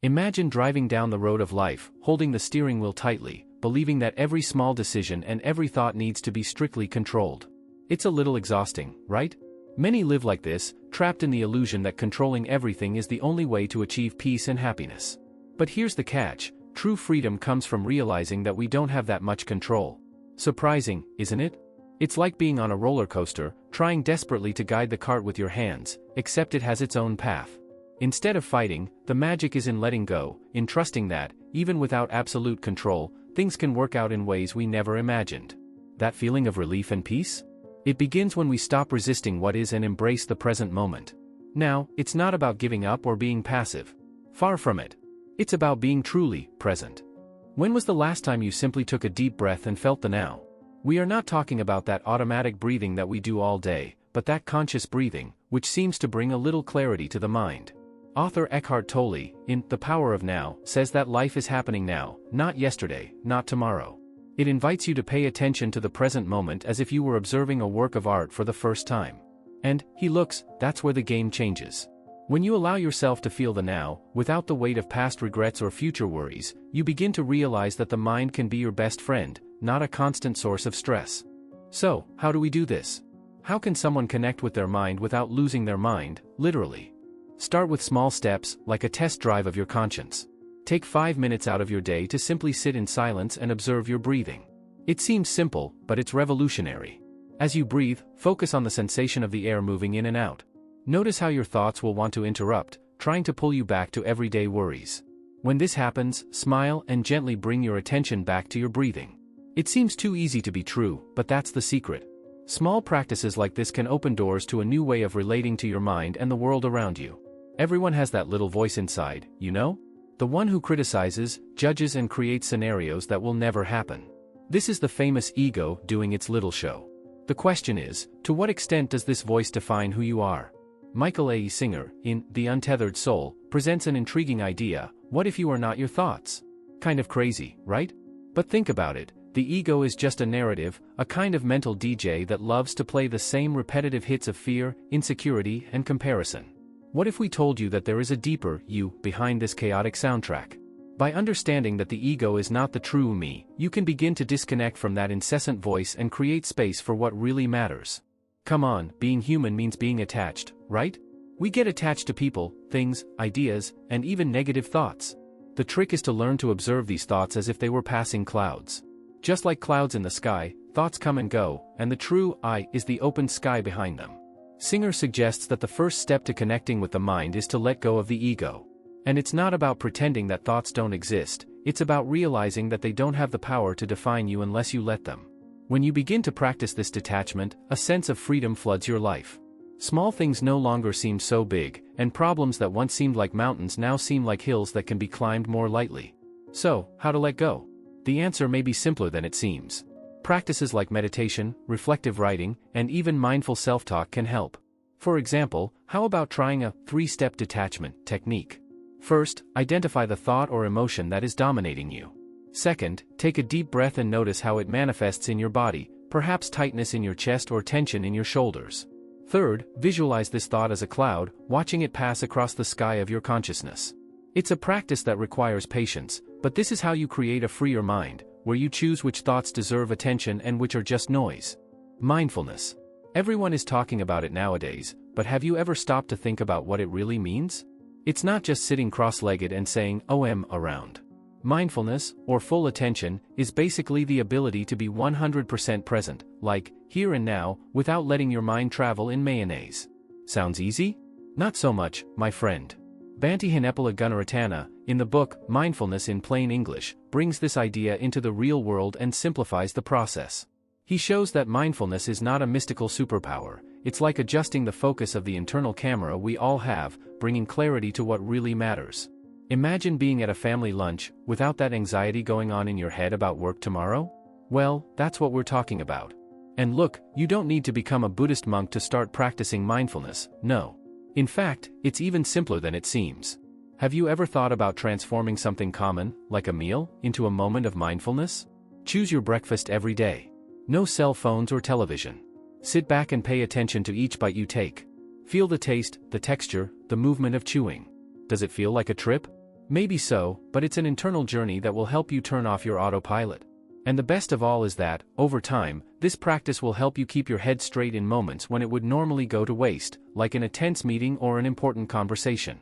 Imagine driving down the road of life, holding the steering wheel tightly, believing that every small decision and every thought needs to be strictly controlled. It's a little exhausting, right? Many live like this, trapped in the illusion that controlling everything is the only way to achieve peace and happiness. But here's the catch: true freedom comes from realizing that we don't have that much control. Surprising, isn't it? It's like being on a roller coaster, trying desperately to guide the cart with your hands, except it has its own path. Instead of fighting, the magic is in letting go, in trusting that, even without absolute control, things can work out in ways we never imagined. That feeling of relief and peace? It begins when we stop resisting what is and embrace the present moment. Now, it's not about giving up or being passive. Far from it. It's about being truly present. When was the last time you simply took a deep breath and felt the now? We are not talking about that automatic breathing that we do all day, but that conscious breathing, which seems to bring a little clarity to the mind. Author Eckhart Tolle, in The Power of Now, says that life is happening now, not yesterday, not tomorrow. It invites you to pay attention to the present moment as if you were observing a work of art for the first time. And, that's where the game changes. When you allow yourself to feel the now, without the weight of past regrets or future worries, you begin to realize that the mind can be your best friend, not a constant source of stress. So, how do we do this? How can someone connect with their mind without losing their mind, literally? Start with small steps, like a test drive of your conscience. Take 5 minutes out of your day to simply sit in silence and observe your breathing. It seems simple, but it's revolutionary. As you breathe, focus on the sensation of the air moving in and out. Notice how your thoughts will want to interrupt, trying to pull you back to everyday worries. When this happens, smile and gently bring your attention back to your breathing. It seems too easy to be true, but that's the secret. Small practices like this can open doors to a new way of relating to your mind and the world around you. Everyone has that little voice inside, you know? The one who criticizes, judges and creates scenarios that will never happen. This is the famous ego doing its little show. The question is, to what extent does this voice define who you are? Michael A. Singer, in The Untethered Soul, presents an intriguing idea: what if you are not your thoughts? Kind of crazy, right? But think about it, the ego is just a narrative, a kind of mental DJ that loves to play the same repetitive hits of fear, insecurity, and comparison. What if we told you that there is a deeper you behind this chaotic soundtrack? By understanding that the ego is not the true me, you can begin to disconnect from that incessant voice and create space for what really matters. Come on, being human means being attached, right? We get attached to people, things, ideas, and even negative thoughts. The trick is to learn to observe these thoughts as if they were passing clouds. Just like clouds in the sky, thoughts come and go, and the true I is the open sky behind them. Singer suggests that the first step to connecting with the mind is to let go of the ego. And it's not about pretending that thoughts don't exist, it's about realizing that they don't have the power to define you unless you let them. When you begin to practice this detachment, a sense of freedom floods your life. Small things no longer seem so big, and problems that once seemed like mountains now seem like hills that can be climbed more lightly. So, how to let go? The answer may be simpler than it seems. Practices like meditation, reflective writing, and even mindful self-talk can help. For example, how about trying a 3-step detachment technique? First, identify the thought or emotion that is dominating you. Second, take a deep breath and notice how it manifests in your body, perhaps tightness in your chest or tension in your shoulders. Third, visualize this thought as a cloud, watching it pass across the sky of your consciousness. It's a practice that requires patience, but this is how you create a freer mind, where you choose which thoughts deserve attention and which are just noise. Mindfulness. Everyone is talking about it nowadays, but have you ever stopped to think about what it really means? It's not just sitting cross-legged and saying, "OM" around. Mindfulness, or full attention, is basically the ability to be 100% present, like, here and now, without letting your mind travel in mayonnaise. Sounds easy? Not so much, my friend. Bhante Heneppala Gunaratana, in the book, Mindfulness in Plain English, brings this idea into the real world and simplifies the process. He shows that mindfulness is not a mystical superpower, it's like adjusting the focus of the internal camera we all have, bringing clarity to what really matters. Imagine being at a family lunch, without that anxiety going on in your head about work tomorrow? Well, that's what we're talking about. And look, you don't need to become a Buddhist monk to start practicing mindfulness, no. In fact, it's even simpler than it seems. Have you ever thought about transforming something common, like a meal, into a moment of mindfulness? Choose your breakfast every day. No cell phones or television. Sit back and pay attention to each bite you take. Feel the taste, the texture, the movement of chewing. Does it feel like a trip? Maybe so, but it's an internal journey that will help you turn off your autopilot. And the best of all is that, over time, this practice will help you keep your head straight in moments when it would normally go to waste, like in a tense meeting or an important conversation.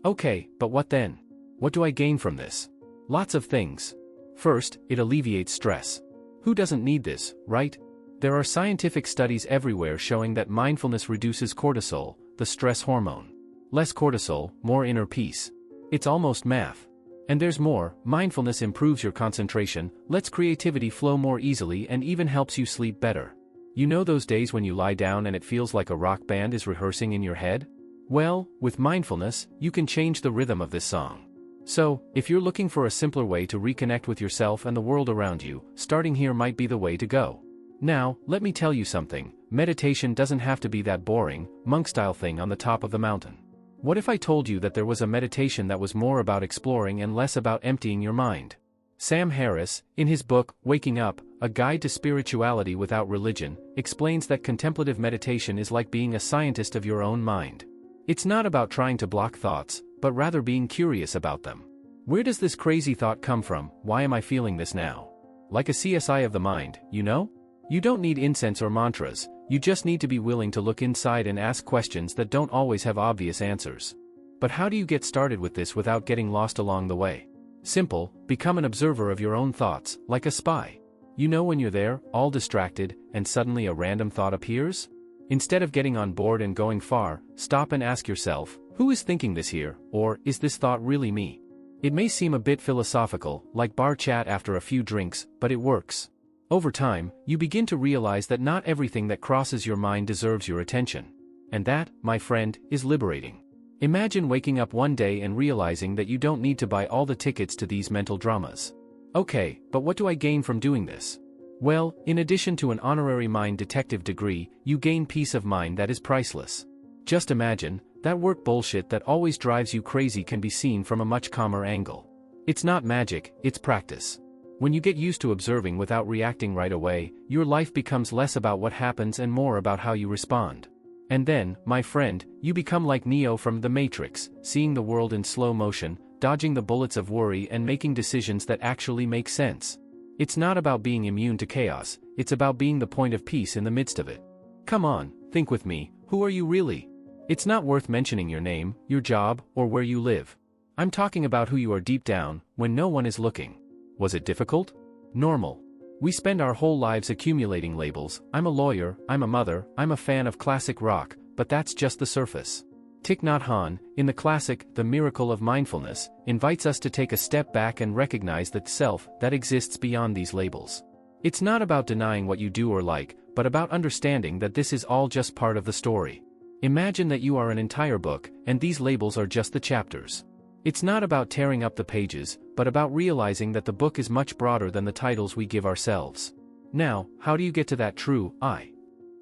Okay, but what then? What do I gain from this? Lots of things. First, it alleviates stress. Who doesn't need this, right? There are scientific studies everywhere showing that mindfulness reduces cortisol, the stress hormone. Less cortisol, more inner peace. It's almost math. And there's more, mindfulness improves your concentration, lets creativity flow more easily and even helps you sleep better. You know those days when you lie down and it feels like a rock band is rehearsing in your head? Well, with mindfulness, you can change the rhythm of this song. So, if you're looking for a simpler way to reconnect with yourself and the world around you, starting here might be the way to go. Now, let me tell you something, meditation doesn't have to be that boring, monk-style thing on the top of the mountain. What if I told you that there was a meditation that was more about exploring and less about emptying your mind? Sam Harris, in his book, Waking Up, A Guide to Spirituality Without Religion, explains that contemplative meditation is like being a scientist of your own mind. It's not about trying to block thoughts, but rather being curious about them. Where does this crazy thought come from? Why am I feeling this now? Like a CSI of the mind, you know? You don't need incense or mantras, you just need to be willing to look inside and ask questions that don't always have obvious answers. But how do you get started with this without getting lost along the way? Simple, become an observer of your own thoughts, like a spy. You know when you're there, all distracted, and suddenly a random thought appears? Instead of getting on board and going far, stop and ask yourself, who is thinking this here, or is this thought really me? It may seem a bit philosophical, like bar chat after a few drinks, but it works. Over time, you begin to realize that not everything that crosses your mind deserves your attention. And that, my friend, is liberating. Imagine waking up one day and realizing that you don't need to buy all the tickets to these mental dramas. Okay, but what do I gain from doing this? Well, in addition to an honorary mind detective degree, you gain peace of mind that is priceless. Just imagine, that work bullshit that always drives you crazy can be seen from a much calmer angle. It's not magic, it's practice. When you get used to observing without reacting right away, your life becomes less about what happens and more about how you respond. And then, my friend, you become like Neo from The Matrix, seeing the world in slow motion, dodging the bullets of worry and making decisions that actually make sense. It's not about being immune to chaos, it's about being the point of peace in the midst of it. Come on, think with me, who are you really? It's not worth mentioning your name, your job, or where you live. I'm talking about who you are deep down, when no one is looking. Was it difficult? Normal. We spend our whole lives accumulating labels. I'm a lawyer, I'm a mother, I'm a fan of classic rock, but that's just the surface. Thich Nhat Hanh, in the classic The Miracle of Mindfulness, invites us to take a step back and recognize the self that exists beyond these labels. It's not about denying what you do or like, but about understanding that this is all just part of the story. Imagine that you are an entire book, and these labels are just the chapters. It's not about tearing up the pages, but about realizing that the book is much broader than the titles we give ourselves. Now, how do you get to that true I?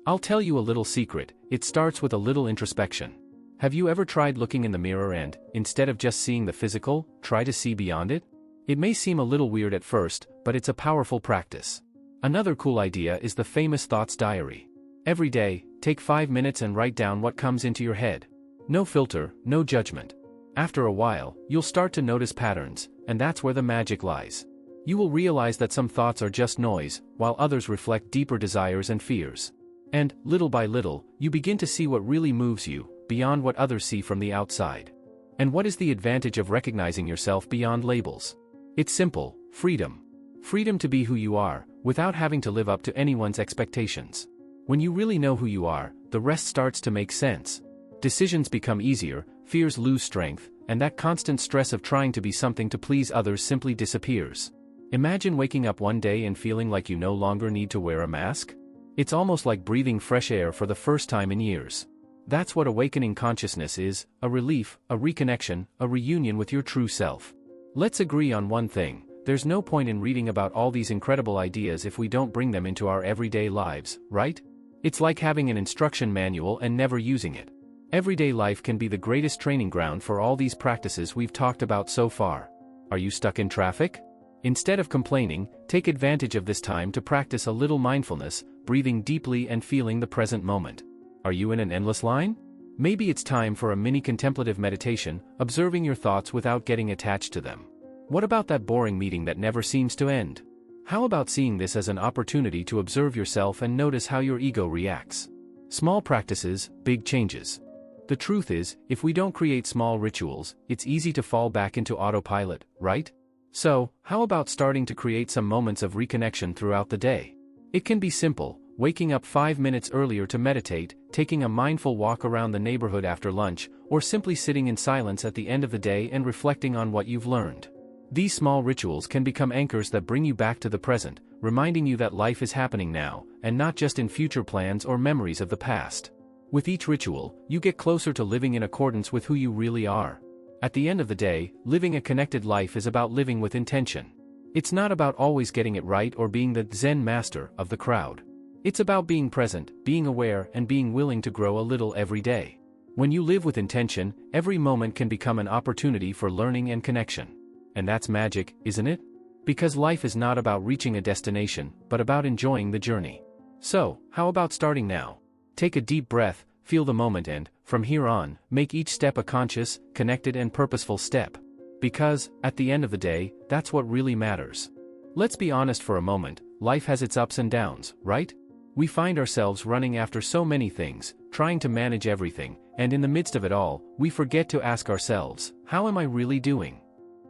I'll tell you a little secret, it starts with a little introspection. Have you ever tried looking in the mirror and, instead of just seeing the physical, try to see beyond it? It may seem a little weird at first, but it's a powerful practice. Another cool idea is the famous thoughts diary. Every day, take 5 minutes and write down what comes into your head. No filter, no judgment. After a while, you'll start to notice patterns, and that's where the magic lies. You will realize that some thoughts are just noise, while others reflect deeper desires and fears. And, little by little, you begin to see what really moves you, beyond what others see from the outside. And what is the advantage of recognizing yourself beyond labels? It's simple, freedom. Freedom to be who you are, without having to live up to anyone's expectations. When you really know who you are, the rest starts to make sense. Decisions become easier, fears lose strength, and that constant stress of trying to be something to please others simply disappears. Imagine waking up one day and feeling like you no longer need to wear a mask. It's almost like breathing fresh air for the first time in years. That's what awakening consciousness is, a relief, a reconnection, a reunion with your true self. Let's agree on one thing, there's no point in reading about all these incredible ideas if we don't bring them into our everyday lives, right? It's like having an instruction manual and never using it. Everyday life can be the greatest training ground for all these practices we've talked about so far. Are you stuck in traffic? Instead of complaining, take advantage of this time to practice a little mindfulness, breathing deeply and feeling the present moment. Are you in an endless line? Maybe it's time for a mini contemplative meditation, observing your thoughts without getting attached to them. What about that boring meeting that never seems to end? How about seeing this as an opportunity to observe yourself and notice how your ego reacts? Small practices, big changes. The truth is, if we don't create small rituals, it's easy to fall back into autopilot, right? So, how about starting to create some moments of reconnection throughout the day? It can be simple, waking up 5 minutes earlier to meditate, taking a mindful walk around the neighborhood after lunch, or simply sitting in silence at the end of the day and reflecting on what you've learned. These small rituals can become anchors that bring you back to the present, reminding you that life is happening now, and not just in future plans or memories of the past. With each ritual, you get closer to living in accordance with who you really are. At the end of the day, living a connected life is about living with intention. It's not about always getting it right or being the Zen master of the crowd. It's about being present, being aware, and being willing to grow a little every day. When you live with intention, every moment can become an opportunity for learning and connection. And that's magic, isn't it? Because life is not about reaching a destination, but about enjoying the journey. So, how about starting now? Take a deep breath, feel the moment and, from here on, make each step a conscious, connected and purposeful step. Because, at the end of the day, that's what really matters. Let's be honest for a moment, life has its ups and downs, right? We find ourselves running after so many things, trying to manage everything, and in the midst of it all, we forget to ask ourselves, how am I really doing?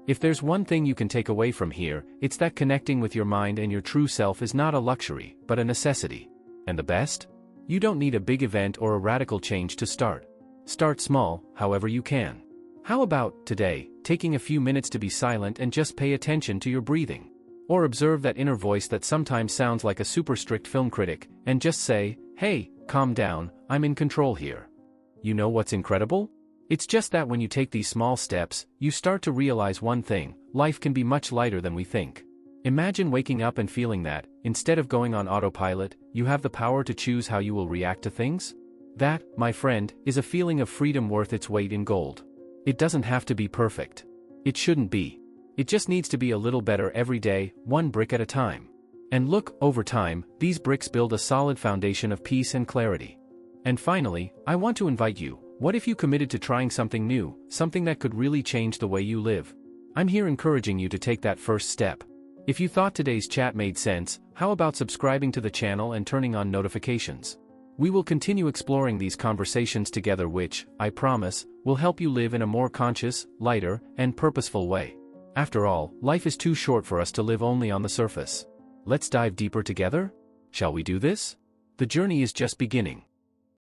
If there's one thing you can take away from here, it's that connecting with your mind and your true self is not a luxury, but a necessity. And the best? You don't need a big event or a radical change to start. Start small, however you can. How about, today, taking a few minutes to be silent and just pay attention to your breathing? Or observe that inner voice that sometimes sounds like a super strict film critic, and just say, hey, calm down, I'm in control here. You know what's incredible? It's just that when you take these small steps, you start to realize one thing: life can be much lighter than we think. Imagine waking up and feeling that, instead of going on autopilot, you have the power to choose how you will react to things. That, my friend, is a feeling of freedom worth its weight in gold. It doesn't have to be perfect. It shouldn't be. It just needs to be a little better every day, one brick at a time. And look, over time, these bricks build a solid foundation of peace and clarity. And finally, I want to invite you, what if you committed to trying something new, something that could really change the way you live? I'm here encouraging you to take that first step. If you thought today's chat made sense, how about subscribing to the channel and turning on notifications? We will continue exploring these conversations together which, I promise, will help you live in a more conscious, lighter, and purposeful way. After all, life is too short for us to live only on the surface. Let's dive deeper together? Shall we do this? The journey is just beginning.